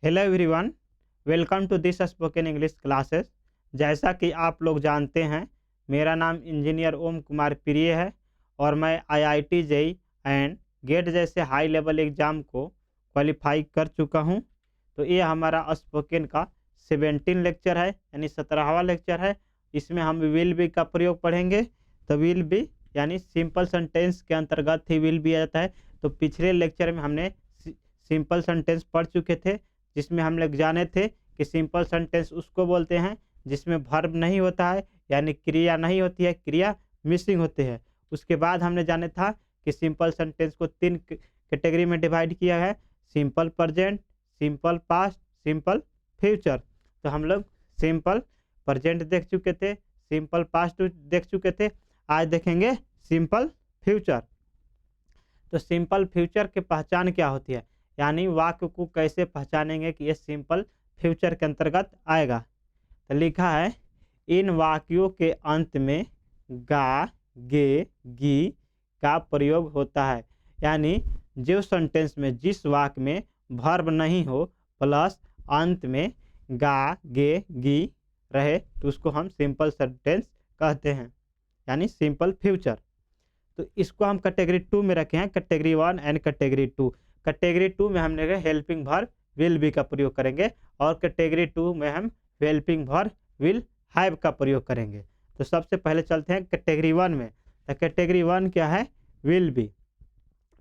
Hello everyone, welcome to this spoken English classes. जैसा कि आप लोग जानते हैं, मेरा नाम इंजीनियर ओम कुमार प्रिय है और मैं आईआईटी जेईई एंड गेट जैसे हाई लेवल एग्ज़ाम को क्वालिफाई कर चुका हूं। तो ये हमारा स्पोकन का 17 लेक्चर है, यानी 17वां लेक्चर है। इसमें हम विल बी का प्रयोग पढ़ेंगे। तो विल बी यानी सिंपल सेंटेंस के अंतर्गत ही विल बी आ जाता है। तो पिछले लेक्चर में हमने सिंपल सेंटेंस पढ़ चुके थे, जिसमें हम लोग जाने थे कि सिंपल सेंटेंस उसको बोलते हैं जिसमें वर्ब नहीं होता है, यानी क्रिया नहीं होती है, क्रिया मिसिंग होते हैं। उसके बाद हमने जाने था कि सिंपल सेंटेंस को 3 कैटेगरी में डिवाइड किया है: simple present, simple past, simple future. तो हम लोग सिंपल प्रेजेंट देख चुके थे, सिंपल पास्ट देख चुके थे। आज देखेंगे सिंपल फ्यूचर। तो सिंपल फ्यूचर की पहचान क्या होती है, यानी वाक्य को कैसे पहचानेंगे कि ये सिंपल फ्यूचर के अंतर्गत आएगा। तो लिखा है, इन वाक्यों के अंत में गा, गे, गी का प्रयोग होता है। यानी जो सेंटेंस में जिस वाक्य में वर्ब नहीं हो प्लस अंत में गा, गे, गी रहे तो उसको हम सिंपल सेंटेंस कहते हैं, यानी सिंपल फ्यूचर। तो इसको हम कैटेगरी 2 में रखे हैं, कैटेगरी 1 एंड कैटेगरी 2। कैटेगरी 2 में हमने हेल्पिंग वर्ब विल बी का प्रयोग करेंगे और कैटेगरी 2 में हम हेल्पिंग वर्ब विल हैव का प्रयोग करेंगे। तो सबसे पहले चलते हैं कैटेगरी 1 में। तो कैटेगरी 1 क्या है? Will be.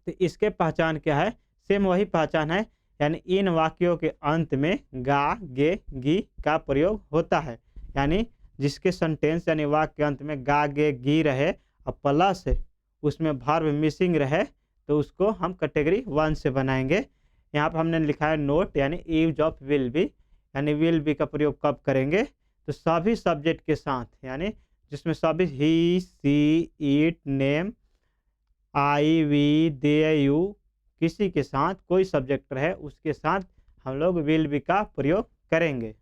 तो इसके पहचान क्या है? सेम वही पहचान है, यानी इन वाक्यों के अंत में गा, गे, गी का प्रयोग होता है। यानी जिसके सेंटेंस यानी वाक्य के अंत में गा, गे, गी रहे और प्लस उसमें वर्ब मिसिंग रहे तो उसको हम कैटेगरी 1 से बनाएंगे। यहाँ पर हमने लिखा है नोट, यानी यूज ऑफ विल बी, यानी विल बी का प्रयोग कब करेंगे? तो सभी सब्जेक्ट के साथ, यानी जिसमें सभी he, she, it, name, I, we, they, you, किसी के साथ कोई सब्जेक्ट रहे उसके साथ हम लोग विल बी का प्रयोग करेंगे।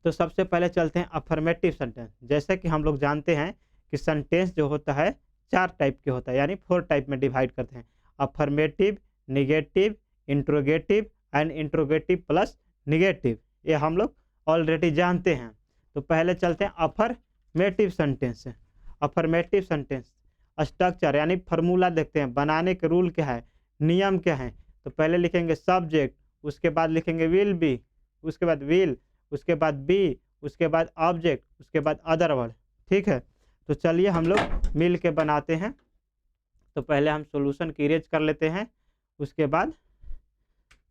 तो सबसे पहले चलते हैं अफर्मेटिव सेंटेंस। जैसे कि हम लोग जानते हैं कि सेंटेंस जो होता है 4 टाइप के होता है, यानी 4 टाइप में डिवाइड करते हैं: affirmative, negative, interrogative and interrogative plus negative. ये हम लोग ऑलरेडी जानते हैं। तो पहले चलते हैं affirmative sentence. Affirmative sentence structure यानी फार्मूला देखते हैं, बनाने के रूल क्या है, नियम क्या है। तो पहले लिखेंगे सब्जेक्ट, उसके बाद लिखेंगे विल बी, उसके बाद विल, उसके बाद बी, उसके बाद ऑब्जेक्ट, उसके बाद अदर वर्ड। ठीक है, तो चलिए हम लोग मिल के बनाते हैं। तो पहले हम सॉल्यूशन की इरेज कर लेते हैं, उसके बाद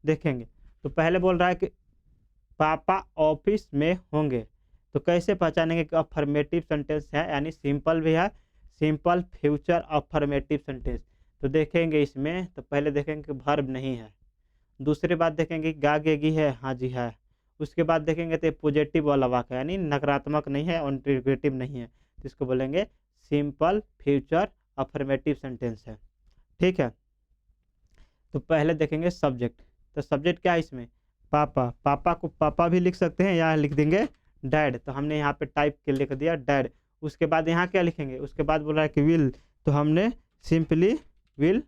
देखेंगे। तो पहले बोल रहा है कि पापा ऑफिस में होंगे। तो कैसे पहचानेंगे कि अफर्मेटिव सेंटेंस है, यानी सिंपल भी है, सिंपल फ्यूचर अफर्मेटिव सेंटेंस। तो देखेंगे इसमें, तो पहले देखेंगे कि वर्ब नहीं है। दूसरी बात देखेंगे गा, गे, गी है, हाँ जी है। उसके बाद देखेंगे तो पॉजिटिव वाला वाक्य, यानी नकारात्मक नहीं है और नेगेटिव नहीं है, तो इसको बोलेंगे सिंपल फ्यूचर अफर्मेटिव सेंटेंस है। ठीक है, तो पहले देखेंगे सब्जेक्ट। तो सब्जेक्ट क्या है इसमें? पापा। पापा को पापा भी लिख सकते हैं या लिख देंगे डैड। तो हमने यहाँ पे टाइप के लिख दिया डैड। उसके बाद यहाँ क्या लिखेंगे? उसके बाद बोल रहा है कि विल, तो हमने सिंपली विल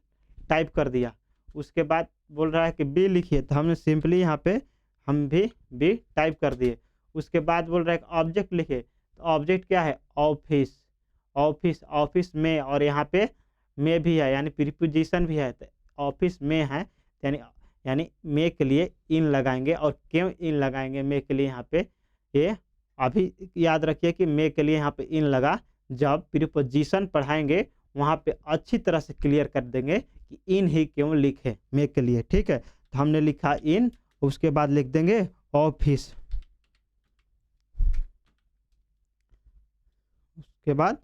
टाइप कर दिया। उसके बाद बोल रहा है कि बी लिखिए, तो हमने सिंपली यहाँ पे हम भी बी टाइप कर दिए। उसके बाद बोल रहा है कि ऑब्जेक्ट लिखिए, तो ऑब्जेक्ट क्या है? ऑफिस। ऑफिस, ऑफिस में, और यहाँ पे में भी है, यानी प्रीपोजिशन भी है। तो ऑफिस में है, यानी मे के लिए इन लगाएंगे। और क्यों इन लगाएंगे मे के लिए यहाँ पे? ये अभी याद रखिए कि मे के लिए यहाँ पे इन लगा, जब प्रीपोजिशन पढ़ाएंगे वहाँ पे अच्छी तरह से क्लियर कर देंगे कि इन ही क्यों लिखे मे के लिए। ठीक है, तो हमने लिखा इन, उसके बाद लिख देंगे ऑफिस। उसके बाद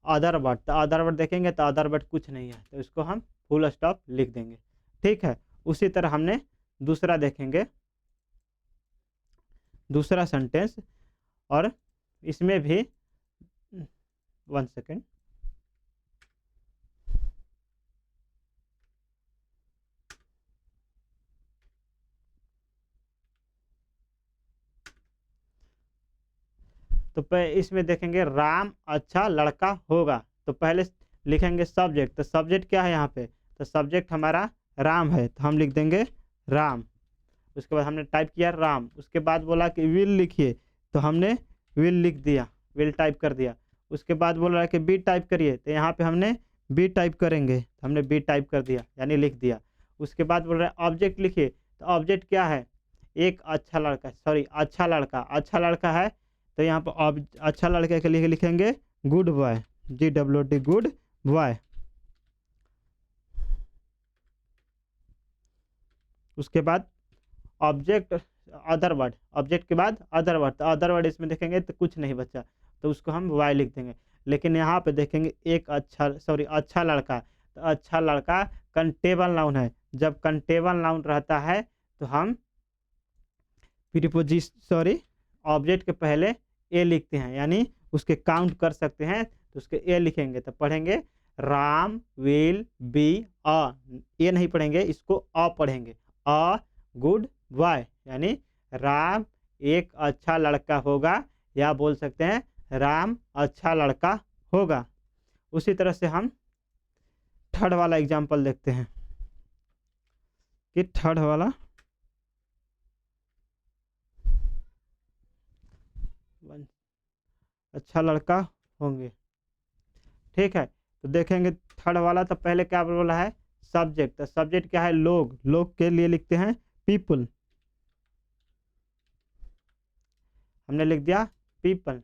अदर वर्ड। तो अदर वर्ड देखेंगे तो अदर वर्ड कुछ नहीं है, तो इसको हम फुल स्टॉप लिख देंगे। ठीक है, उसी तरह हमने दूसरा देखेंगे, दूसरा सेंटेंस, और इसमें भी 1 सेकेंड। तो इसमें देखेंगे राम अच्छा लड़का होगा। तो पहले लिखेंगे सब्जेक्ट। तो सब्जेक्ट क्या है यहाँ पे? तो सब्जेक्ट हमारा राम है, तो हम लिख देंगे राम। उसके बाद हमने टाइप किया राम। उसके बाद बोला कि विल लिखिए, तो हमने विल लिख दिया, विल टाइप कर दिया। उसके बाद बोल रहा है कि बी टाइप करिए, तो यहाँ पे हमने बी टाइप करेंगे, तो हमने बी टाइप कर दिया यानी लिख दिया। उसके बाद बोल रहा है ऑब्जेक्ट लिखिए, तो ऑब्जेक्ट क्या है, एक अच्छा लड़का, सॉरी अच्छा लड़का, अच्छा लड़का है, तो यहाँ पर अच्छा लड़के के लिए लिखेंगे good boy, GWD good boy. उसके बाद ऑब्जेक्ट अदर वर्ड, ऑब्जेक्ट के बाद अदर वर्ड, तो अदर वर्ड इसमें देखेंगे तो कुछ नहीं बचा, तो उसको हम वाई लिख देंगे। लेकिन यहाँ पे देखेंगे एक अच्छा लड़का, तो अच्छा लड़का कंटेबल नाउन है। जब कंटेबल नाउन रहता है तो हम ऑब्जेक्ट के पहले ए लिखते हैं, यानी उसके काउंट कर सकते हैं, तो उसके ए लिखेंगे। तो पढ़ेंगे राम विल बी अ, ए नहीं पढ़ेंगे, इसको अ पढ़ेंगे, अ गुड बॉय, यानी राम एक अच्छा लड़का होगा, या बोल सकते हैं राम अच्छा लड़का होगा। उसी तरह से हम थर्ड वाला एग्जाम्पल देखते हैं कि थर्ड वाला अच्छा लड़का होंगे। ठीक है, तो देखेंगे थर्ड वाला। तो पहले क्या बोला है, सब्जेक्ट, तो सब्जेक्ट क्या है, लोग, लोग के लिए लिखते हैं पीपल, हमने लिख दिया पीपल।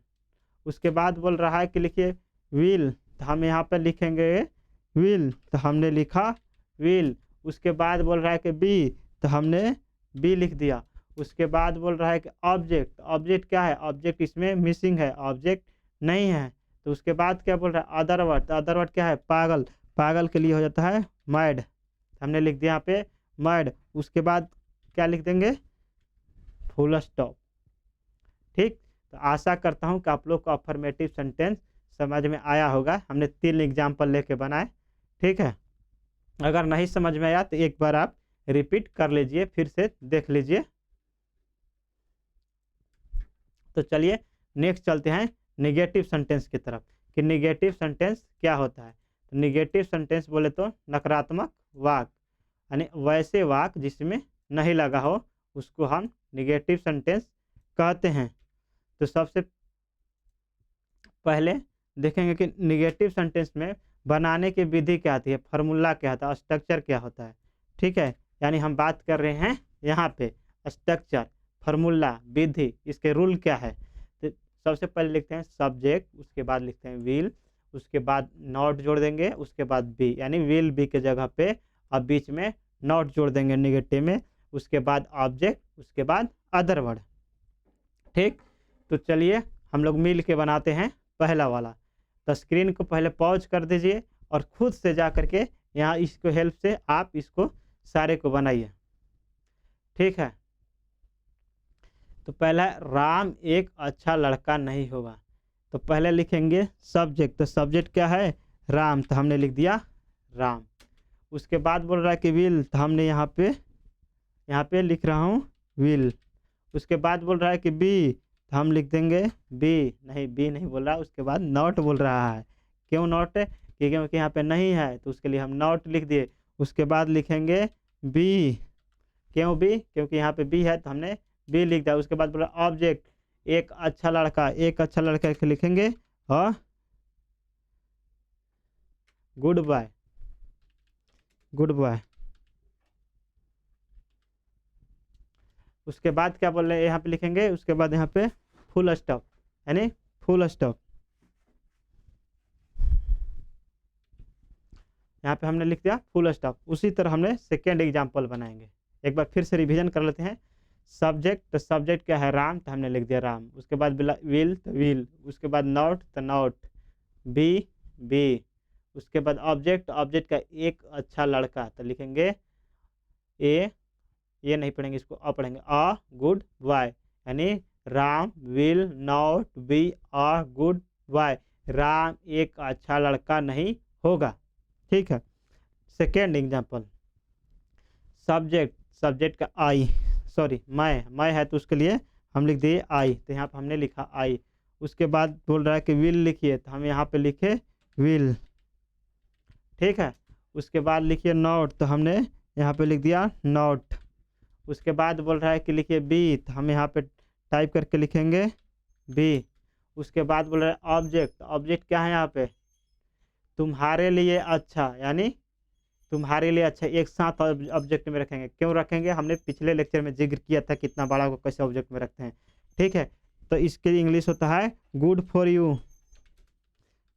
उसके बाद बोल रहा है कि लिखिए विल, तो हम यहाँ पर लिखेंगे विल, तो हमने लिखा विल। उसके बाद बोल रहा है कि बी, तो हमने बी लिख दिया। उसके बाद बोल रहा है कि ऑब्जेक्ट, ऑब्जेक्ट क्या है, ऑब्जेक्ट इसमें मिसिंग है, ऑब्जेक्ट नहीं है। तो उसके बाद क्या बोल रहा है, अदर वर्ड, तो अदर वर्ड क्या है, पागल, पागल के लिए हो जाता है मैड, हमने लिख दिया यहाँ पे मैड। उसके बाद क्या लिख देंगे, फुल स्टॉप। ठीक, तो आशा करता हूँ कि आप लोग को अफर्मेटिव सेंटेंस समझ में आया होगा। हमने 3 एग्जाम्पल लेके बनाए। ठीक है, अगर नहीं समझ में आया तो एक बार आप रिपीट कर लीजिए, फिर से देख लीजिए। तो चलिए नेक्स्ट चलते हैं निगेटिव सेंटेंस की तरफ, कि निगेटिव सेंटेंस क्या होता है। तो निगेटिव सेंटेंस बोले तो नकारात्मक वाक, यानी वैसे वाक जिसमें नहीं लगा हो, उसको हम निगेटिव सेंटेंस कहते हैं। तो सबसे पहले देखेंगे कि निगेटिव सेंटेंस में बनाने की विधि क्या आती है, फार्मूला क्या होता है, स्ट्रक्चर क्या होता है। ठीक है, यानी हम बात कर रहे हैं यहाँ पे स्ट्रक्चर, फार्मूला, विधि, इसके रूल क्या है। तो सबसे पहले लिखते हैं सब्जेक्ट, उसके बाद लिखते हैं विल, उसके बाद नॉट जोड़ देंगे, उसके बाद बी, यानी विल बी के जगह पे अब बीच में नॉट जोड़ देंगे निगेटिव में। उसके बाद ऑब्जेक्ट, उसके बाद अदर वर्ड। ठीक, तो चलिए हम लोग मिल के बनाते हैं पहला वाला। तो स्क्रीन को पहले पॉज कर दीजिए और खुद से जा करके यहाँ इसको हेल्प से आप इसको सारे को बनाइए। ठीक है, तो पहला राम एक अच्छा लड़का नहीं होगा। तो पहले लिखेंगे सब्जेक्ट, तो सब्जेक्ट क्या है, राम, तो हमने लिख दिया राम। उसके बाद बोल रहा है कि विल, तो हमने यहाँ पे लिख रहा हूँ विल। उसके बाद बोल रहा है कि बी, तो हम लिख देंगे बी, नहीं बी नहीं बोल रहा। उसके बाद नॉट बोल रहा है, क्यों नॉट, क्योंकि यहाँ पे नहीं है, तो उसके लिए हम नॉट लिख दिए। उसके बाद लिखेंगे बी, क्यों बी, क्योंकि यहाँ पे बी है, तो हमने बी लिख दिया। उसके बाद बोला ऑब्जेक्ट, एक अच्छा लड़का, एक अच्छा लड़का के लिखेंगे और गुड बाय, गुड बाय। उसके बाद क्या बोल रहे हैं, यहाँ पे लिखेंगे, उसके बाद यहाँ पे फुल स्टॉप, यानी फुल स्टॉप। यहाँ पे हमने लिख दिया फुल स्टॉप। उसी तरह हमने सेकेंड एग्जाम्पल बनाएंगे। एक बार फिर से रिवीजन कर लेते हैं। सब्जेक्ट, तो सब्जेक्ट क्या है, राम, तो हमने लिख दिया राम। उसके बाद विल, तो विल। उसके बाद नॉट, तो नॉट। B, B. उसके बाद ऑब्जेक्ट, ऑब्जेक्ट का एक अच्छा लड़का, तो लिखेंगे ए, ये नहीं पढ़ेंगे, इसको अ पढ़ेंगे, अ गुड बॉय, यानी Ram will not be a good boy, Ram एक अच्छा लड़का नहीं होगा। ठीक है, सेकेंड एग्जाम्पल सब्जेक्ट, सब्जेक्ट का आई, सॉरी मैं है, तो उसके लिए हम लिख दिए आई, तो यहाँ पर हमने लिखा आई। उसके बाद बोल रहा है कि विल लिखिए, तो हम यहाँ पे लिखे विल। ठीक है, उसके बाद लिखिए नॉट, तो हमने यहाँ पे लिख दिया नॉट। उसके बाद बोल रहा है कि लिखिए बी, तो हम यहाँ पे टाइप करके लिखेंगे बी। उसके बाद बोल रहा है ऑब्जेक्ट, ऑब्जेक्ट क्या है यहाँ पे, तुम्हारे लिए अच्छा, यानी तुम्हारे लिए अच्छा, एक साथ ऑब्जेक्ट में रखेंगे। क्यों रखेंगे, हमने पिछले लेक्चर में जिक्र किया था कितना बड़ा को कैसे ऑब्जेक्ट में रखते हैं। ठीक है, तो इसके इंग्लिश होता है गुड फॉर यू,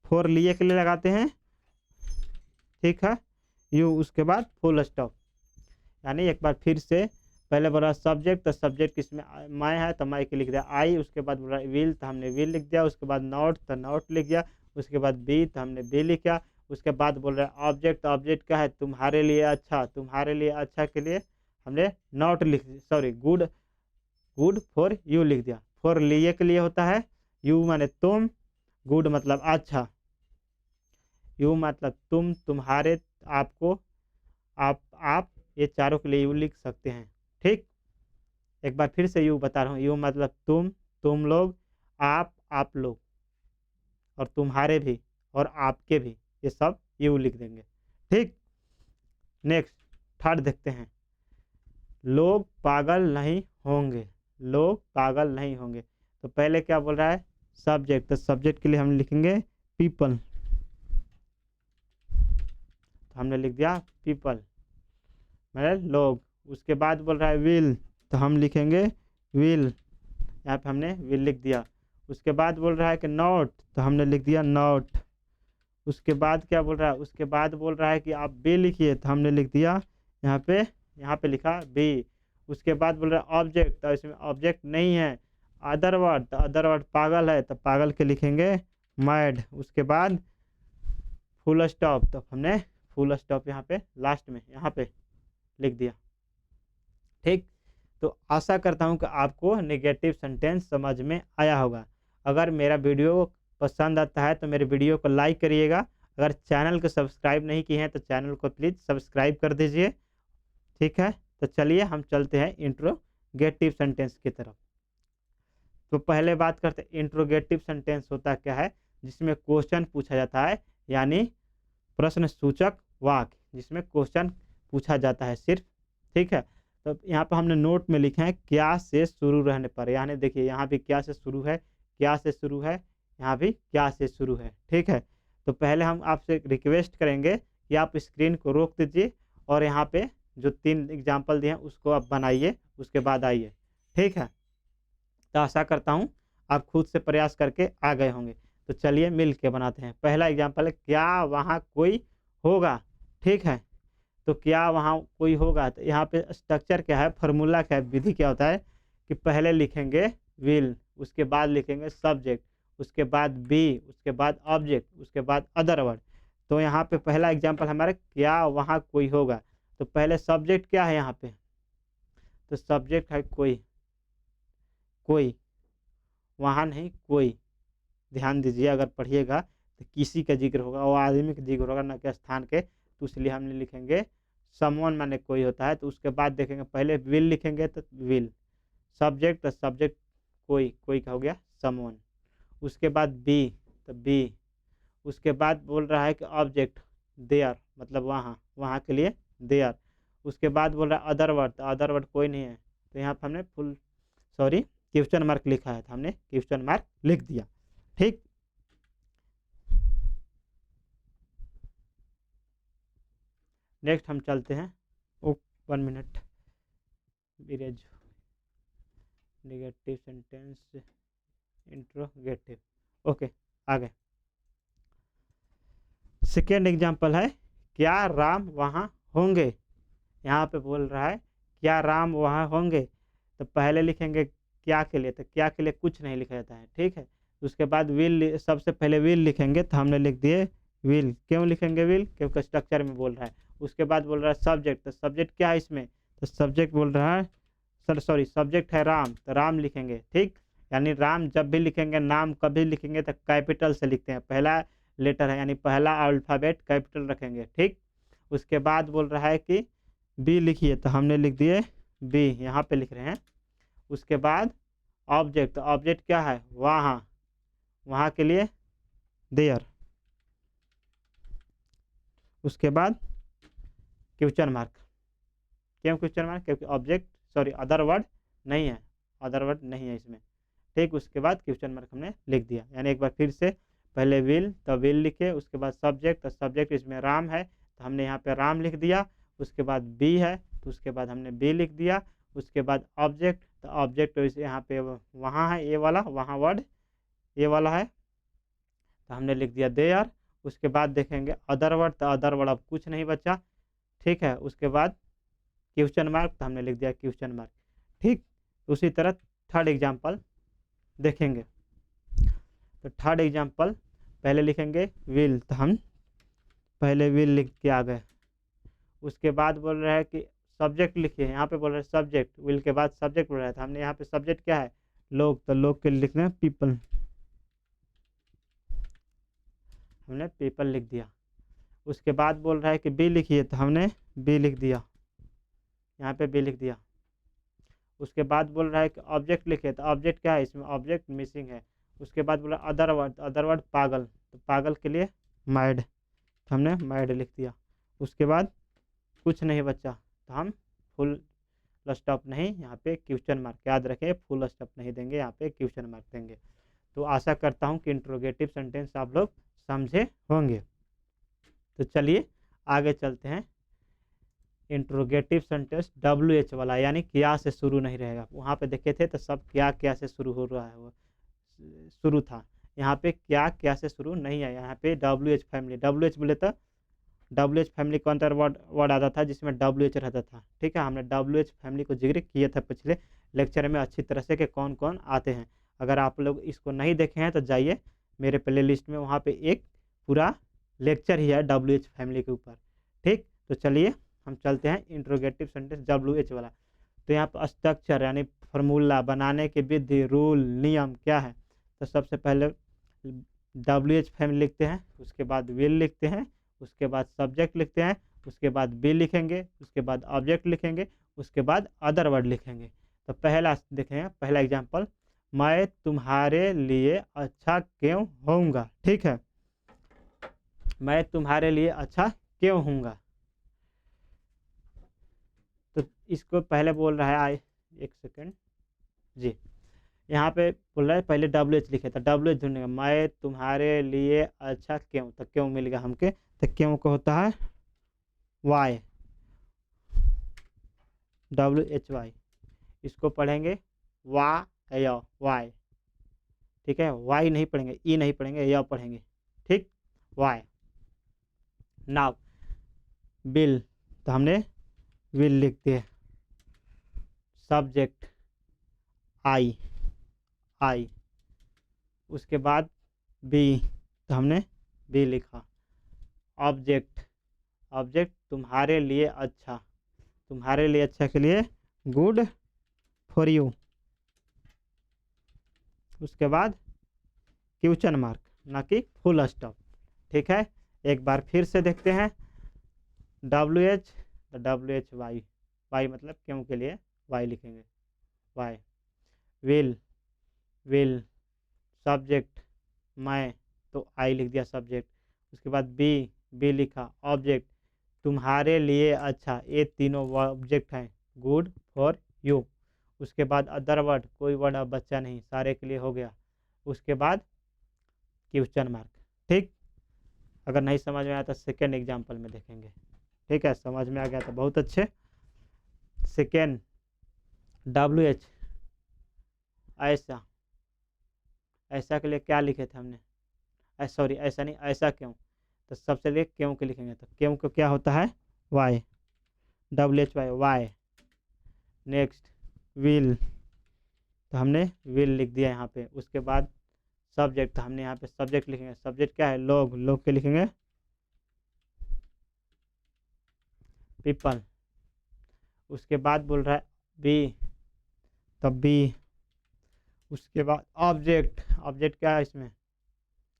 फॉर लिए के लिए लगाते हैं, ठीक है, यू, उसके बाद फुल स्टॉप। यानी एक बार फिर से, पहले बोला सब्जेक्ट, तो सब्जेक्ट किसमें मैं है तो मैं के लिख दिया आई। उसके बाद बोला विल, तो हमने विल लिख दिया। उसके बाद नॉट, तो नॉट लिख दिया। उसके बाद बी, तो हमने बी लिखा। उसके बाद बोल रहे हैं ऑब्जेक्ट, ऑब्जेक्ट क्या है, तुम्हारे लिए अच्छा, तुम्हारे लिए अच्छा के लिए हमने नॉट लिख, sorry good, good for you लिख दिया। फॉर लिए के लिए होता है यू माने तुम, गुड मतलब अच्छा, यू मतलब तुम, तुम्हारे, आपको, आप, ये चारों के लिए यू लिख सकते हैं। ठीक, एक बार फिर से यू बता रहा हूँ, यू मतलब तुम लोग, आप लोग, और तुम्हारे भी, और आपके भी, ये सब यू लिख देंगे। ठीक, नेक्स्ट थर्ड देखते हैं, लोग पागल नहीं होंगे, लोग पागल नहीं होंगे। तो पहले क्या बोल रहा है सब्जेक्ट, तो सब्जेक्ट के लिए हम लिखेंगे पीपल, तो हमने लिख दिया पीपल मतलब लोग। उसके बाद बोल रहा है विल, तो हम लिखेंगे विल, यहाँ पे हमने विल लिख दिया। उसके बाद बोल रहा है कि नॉट, तो हमने लिख दिया नॉट। उसके बाद क्या बोल रहा है, उसके बाद बोल रहा है कि आप बी लिखिए, तो हमने लिख दिया यहाँ पे लिखा बी। उसके बाद बोल रहा है ऑब्जेक्ट, तो इसमें ऑब्जेक्ट नहीं है, अदर वर्ड, तो अदर वर्ड पागल है, तो पागल के लिखेंगे मैड। उसके बाद फुल स्टॉप, तो हमने फुल स्टॉप यहाँ पे लास्ट में यहाँ पे लिख दिया। ठीक, तो आशा करता हूँ कि आपको नेगेटिव सेंटेंस समझ में आया होगा। अगर मेरा वीडियो पसंद आता है तो मेरे वीडियो को लाइक करिएगा। अगर चैनल को सब्सक्राइब नहीं किए हैं तो चैनल को प्लीज़ सब्सक्राइब कर दीजिए। ठीक है, तो चलिए हम चलते हैं इंट्रोगेटिव सेंटेंस की तरफ। तो पहले बात करते हैं इंट्रोगेटिव सेंटेंस होता क्या है, जिसमें क्वेश्चन पूछा जाता है, यानी प्रश्न सूचक वाक्य, जिसमें क्वेश्चन पूछा जाता है सिर्फ। ठीक है, तो यहाँ पर हमने नोट में लिखा है क्या से शुरू रहने पर, यानी देखिए यहाँ भी क्या से शुरू है, क्या से शुरू है, यहाँ भी क्या से शुरू है। ठीक है, तो पहले हम आपसे रिक्वेस्ट करेंगे कि आप स्क्रीन को रोक दीजिए और यहाँ पे जो 3 एग्जाम्पल दिए हैं उसको आप बनाइए, उसके बाद आइए। ठीक है, तो आशा करता हूँ आप खुद से प्रयास करके आ गए होंगे। तो चलिए मिल के बनाते हैं। पहला एग्जाम्पल है क्या वहाँ कोई होगा। ठीक है, तो क्या वहाँ कोई होगा, तो यहाँ पे स्ट्रक्चर क्या है, फार्मूला क्या है, विधि क्या होता है कि पहले लिखेंगे विल, उसके बाद लिखेंगे सब्जेक्ट, उसके बाद बी, उसके बाद ऑब्जेक्ट, उसके बाद अदर वर्ड। तो यहाँ पे पहला एग्जाम्पल हमारा क्या वहाँ कोई होगा, तो पहले सब्जेक्ट क्या है यहाँ पे, तो सब्जेक्ट है कोई, कोई, वहाँ नहीं कोई। ध्यान दीजिए, अगर पढ़िएगा तो किसी का जिक्र होगा, वो आदमी का जिक्र होगा, न कि स्थान के, तो इसलिए हमने लिखेंगे समवन माने कोई होता है। तो उसके बाद देखेंगे पहले विल लिखेंगे, तो विल, सब्जेक्ट, तो सब्जेक्ट कोई का हो गया समवन। उसके बाद बी, तो बी। उसके बाद बोल रहा है कि ऑब्जेक्ट देयर, मतलब वहाँ के लिए देयर। उसके बाद बोल रहा है अदर वर्ड, तो अदर वर्ड कोई नहीं है, तो यहाँ पर हमने क्वेश्चन मार्क लिखा है, तो हमने क्वेश्चन मार्क लिख दिया। ठीक, नेक्स्ट हम चलते हैं, 1 minute, erase negative sentence interrogative, okay, आगे। सेकेंड एग्जाम्पल है क्या राम वहाँ होंगे। यहाँ पे बोल रहा है क्या राम वहाँ होंगे, तो पहले लिखेंगे क्या के लिए, तो क्या के लिए कुछ नहीं लिखा जाता है। ठीक है, उसके बाद विल, सबसे पहले विल लिखेंगे, तो हमने लिख दिए विल। क्यों लिखेंगे विल, क्योंकि स्ट्रक्चर में बोल रहा है। उसके बाद बोल रहा है सब्जेक्ट, तो सब्जेक्ट क्या है इसमें, तो सब्जेक्ट बोल रहा है सब्जेक्ट है राम, तो राम लिखेंगे। ठीक, यानी राम जब भी लिखेंगे, नाम कभी लिखेंगे तो कैपिटल से लिखते हैं, पहला लेटर है यानी पहला अल्फ़ाबेट कैपिटल रखेंगे। ठीक, उसके बाद बोल रहा है कि बी लिखिए, तो हमने लिख दिए बी, यहाँ पे लिख रहे हैं। उसके बाद ऑब्जेक्ट, ऑब्जेक्ट क्या है वहाँ के लिए देयर। उसके बाद क्वेश्चन मार्क, क्यों क्वेश्चन मार्क, क्योंकि ऑब्जेक्ट सॉरी अदर वर्ड नहीं है, अदर वर्ड नहीं है इसमें, ठीक। उसके बाद क्वेश्चन मार्क हमने लिख दिया, यानी एक बार फिर से पहले विल तो विल लिखे, उसके बाद सब्जेक्ट तो सब्जेक्ट इसमें राम है तो हमने यहाँ पे राम लिख दिया, उसके बाद बी है तो उसके बाद हमने बी लिख दिया, उसके बाद ऑब्जेक्ट तो ऑब्जेक्ट तो यहाँ पे वहाँ है ये वाला, वहाँ वर्ड ये वाला है तो हमने लिख दिया देयर। उसके बाद देखेंगे अदर वर्ड तो अदर वर्ड अब कुछ नहीं बचा, ठीक है। उसके बाद क्वेश्चन मार्क तो हमने लिख दिया क्वेश्चन मार्क, ठीक। उसी तरह थर्ड एग्जाम्पल देखेंगे, तो थर्ड एग्जाम्पल पहले लिखेंगे विल तो हम पहले विल लिख के आ गए, उसके बाद बोल रहा है कि सब्जेक्ट लिखिए, यहाँ पे बोल रहा है सब्जेक्ट, विल के बाद सब्जेक्ट बोल रहा था, हमने यहाँ पे सब्जेक्ट क्या है लोग, तो लोग के लिखना है पीपल, हमने पीपल लिख दिया। उसके बाद बोल रहा है कि बी लिखिए तो हमने बी लिख दिया, यहाँ पे बी लिख दिया। उसके बाद बोल रहा है कि ऑब्जेक्ट लिखिए तो ऑब्जेक्ट क्या है इसमें, ऑब्जेक्ट मिसिंग है। उसके बाद बोला अदर वर्ड पागल, तो पागल के लिए मैड, तो हमने मैड लिख दिया। उसके बाद कुछ नहीं बचा तो हम फुल स्टॉप नहीं, यहाँ पे क्वेश्चन मार्क, याद रखें फुल स्टॉप नहीं देंगे, यहाँ पे क्वेश्चन मार्क देंगे। तो आशा करता हूँ कि इंट्रोगेटिव सेंटेंस आप लोग समझे होंगे। तो चलिए आगे चलते हैं। इंट्रोगेटिव सेंटेंस WH वाला, यानी क्या से शुरू नहीं रहेगा, वहाँ पे देखे थे तो सब क्या से शुरू हो रहा है, वो शुरू था। यहाँ पे क्या से शुरू नहीं है, यहाँ पे WH फैमिली, WH बोले तो WH फैमिली कौन सा वर्ड आता था जिसमें WH रहता था, ठीक है। हमने WH फैमिली को जिक्र किया था पिछले लेक्चर में अच्छी तरह से कि कौन कौन आते हैं। अगर आप लोग इसको नहीं देखे हैं तो जाइए मेरे प्ले लिस्ट में, वहाँ पे एक पूरा लेक्चर ही है WH फैमिली के ऊपर, ठीक। तो चलिए हम चलते हैं इंट्रोगेटिव सेंटेंस WH वाला। तो यहाँ पर स्ट्रक्चर यानी फार्मूला बनाने की विधि, रूल, नियम क्या है, तो सबसे पहले WH फैमिली लिखते हैं, उसके बाद विल लिखते हैं, उसके बाद सब्जेक्ट लिखते हैं, उसके बाद बी लिखेंगे, उसके बाद ऑब्जेक्ट लिखेंगे, उसके बाद अदर वर्ड लिखेंगे। तो पहला देखेंगे, पहला एग्जांपल, मैं तुम्हारे लिए अच्छा क्यों होऊंगा, ठीक है। मैं तुम्हारे लिए अच्छा क्यों होऊंगा, तो इसको पहले बोल रहा है एक सेकेंड जी, यहाँ पे बोल रहा है पहले WH लिखे था, WH ढूंढेगा, मैं तुम्हारे लिए अच्छा क्यों, तो क्यों मिल गया हमके, तो क्यों को होता है वाई, WHY, इसको पढ़ेंगे वाई, ठीक है। वाई नहीं पढ़ेंगे, ई नहीं पढ़ेंगे, या पढ़ेंगे, ठीक, वाई। नाउ बिल तो हमने विल लिख दिए, सब्जेक्ट आई, उसके बाद बी तो हमने बी लिखा, ऑब्जेक्ट तुम्हारे लिए अच्छा, तुम्हारे लिए अच्छा के लिए गुड फॉर यू, उसके बाद क्वेश्चन मार्क ना कि फुल स्टॉप, ठीक है। एक बार फिर से देखते हैं, WH तो WH वाई मतलब क्यों के लिए वाई लिखेंगे, वाई। विल सब्जेक्ट मैं तो आई लिख दिया सब्जेक्ट, उसके बाद बी लिखा, ऑब्जेक्ट तुम्हारे लिए अच्छा, ये तीनों ऑब्जेक्ट हैं, गुड फॉर यू। उसके बाद अदर वर्ड, कोई वर्ड अब बच्चा नहीं, सारे के लिए हो गया। उसके बाद क्वेश्चन मार्क, ठीक। अगर नहीं समझ में आया तो सेकेंड एग्जाम्पल में देखेंगे, ठीक है। समझ में आ गया तो बहुत अच्छे। सेकेंड WH ऐसा के लिए क्या लिखे थे हमने, सॉरी ऐसा नहीं, ऐसा क्यों, तो सबसे लिए क्यों के लिखेंगे, तो क्यों को क्या होता है why, WHY why. Next will तो हमने विल लिख दिया यहाँ पे, उसके बाद सब्जेक्ट तो हमने यहाँ पे सब्जेक्ट लिखेंगे, सब्जेक्ट क्या है लोग के लिखेंगे पीपल। उसके बाद बोल रहा है बी तब बी, उसके बाद ऑब्जेक्ट क्या है इसमें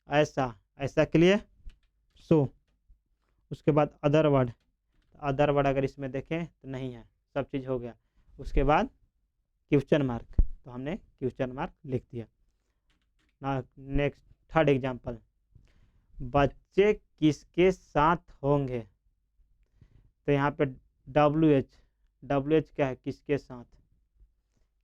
ऐसा के लिए सो। उसके बाद अदर वर्ड अगर इसमें देखें तो नहीं है, सब चीज़ हो गया। उसके बाद क्वेश्चन मार्क तो हमने क्वेश्चन मार्क लिख दिया ना। नेक्स्ट थर्ड एग्जांपल, बच्चे किसके साथ होंगे, तो यहाँ पे WH क्या है किसके साथ,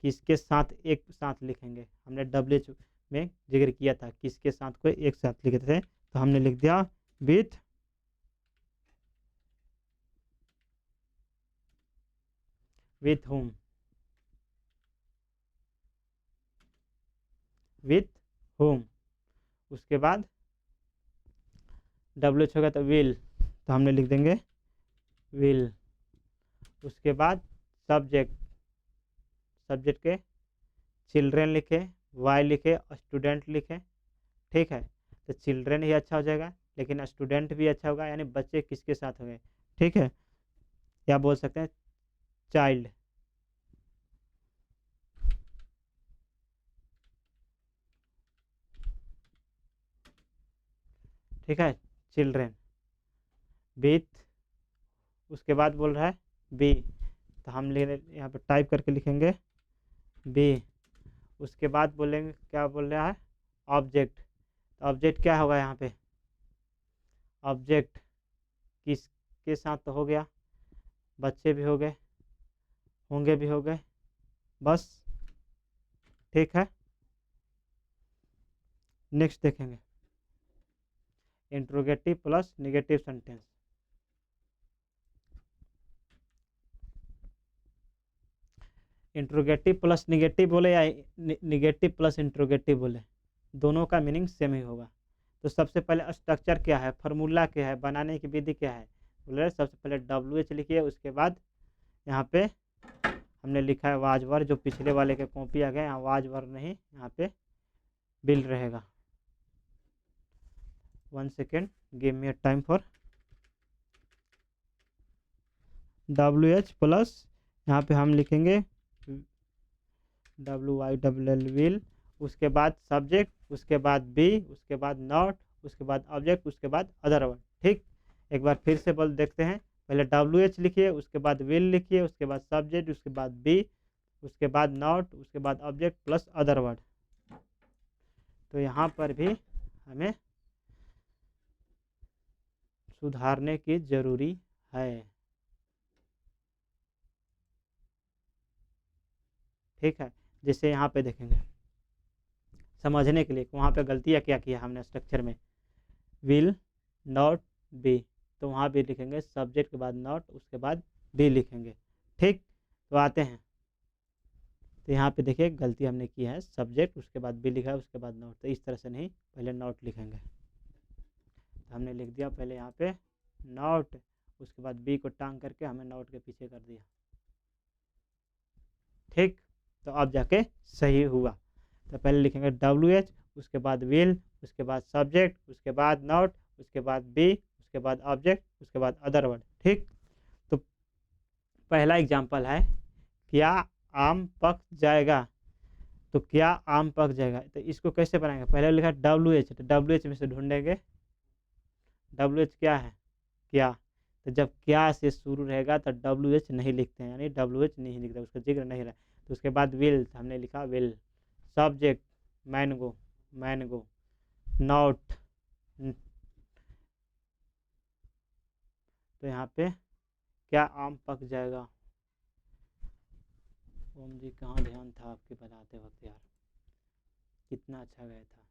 किसके साथ एक साथ लिखेंगे, हमने WH में जिक्र किया था किसके साथ को एक साथ लिखे थे, तो हमने लिख दिया विथ होम, विथ होम। उसके बाद WH होगा तो विल, तो हमने लिख देंगे विल। उसके बाद सब्जेक्ट, सब्जेक्ट के चिल्ड्रेन लिखे, वाई लिखे, स्टूडेंट लिखे, ठीक है। तो चिल्ड्रेन ही अच्छा हो जाएगा, लेकिन स्टूडेंट भी अच्छा होगा, यानी बच्चे किसके साथ होंगे, ठीक है। या बोल सकते हैं चाइल्ड, ठीक है, चिल्ड्रेन विथ, उसके बाद बोल रहा है बी, तो हम यहाँ पर टाइप करके लिखेंगे बी। उसके बाद बोलेंगे, क्या बोल रहा है, ऑब्जेक्ट। तो ऑब्जेक्ट क्या होगा यहाँ पे, ऑब्जेक्ट किसके साथ तो हो गया, बच्चे भी हो गए, होंगे भी हो गए, बस, ठीक है। नेक्स्ट देखेंगे interrogative plus negative sentence. Interrogative plus negative बोले या निगेटिव प्लस इंट्रोगेटिव बोले, दोनों का मीनिंग सेम ही होगा। तो सबसे पहले स्ट्रक्चर क्या है, फार्मूला क्या है, बनाने की विधि क्या है, बोले सबसे पहले WH लिखिए। उसके बाद यहाँ पे हमने लिखा है वाजवर, जो पिछले वाले के कॉपी आ गए, यहाँ वाजवर नहीं, यहाँ पे बिल रहेगा। 1 second, give me a time for WH plus, यहाँ पे हम लिखेंगे WILL विल। उसके बाद सब्जेक्ट, उसके बाद बी, उसके बाद नॉट, उसके बाद ऑब्जेक्ट, उसके बाद अदर वर्ड, ठीक। एक बार फिर से बोल देखते हैं, पहले WH लिखिए, उसके बाद विल लिखिए, उसके बाद सब्जेक्ट, उसके बाद बी, उसके बाद नॉट, उसके बाद ऑब्जेक्ट प्लस अदर वर्ड। तो यहाँ पर भी हमें सुधारने की जरूरी है, ठीक है। जैसे यहाँ पे देखेंगे समझने के लिए वहाँ पे गलतियाँ क्या किया हमने स्ट्रक्चर में, विल नॉट बी, तो वहाँ भी लिखेंगे सब्जेक्ट के बाद नॉट, उसके बाद बी लिखेंगे, ठीक। तो आते हैं, तो यहाँ पे देखिए गलती हमने की है, सब्जेक्ट उसके बाद बी लिखा है, उसके बाद नॉट, तो इस तरह से नहीं, पहले नॉट लिखेंगे। तो हमने लिख दिया पहले यहाँ पे नॉट, उसके बाद बी को टांग करके हमें नॉट के पीछे कर दिया, ठीक। तो अब जाके सही हुआ। तो पहले लिखेंगे WH, उसके बाद विल, उसके बाद सब्जेक्ट, उसके बाद नॉट, उसके बाद बी, उसके बाद ऑब्जेक्ट, उसके बाद अदर वर्ड, ठीक। तो पहला एग्जाम्पल है, क्या आम पक जाएगा। तो क्या आम पक जाएगा, तो इसको कैसे बनाएंगे, पहले लिखा WH, तो WH में से ढूंढेंगे, WH क्या है, क्या। तो जब क्या से शुरू रहेगा तो WH नहीं लिखते हैं, यानी WH नहीं लिखते, उसका जिक्र नहीं रहा। तो उसके बाद विल, हमने लिखा will. Subject mango, mango. Not, तो यहाँ पे क्या आम पक जाएगा। ओम जी कहाँ ध्यान था आपके बताते वक्त यार, कितना अच्छा गया था।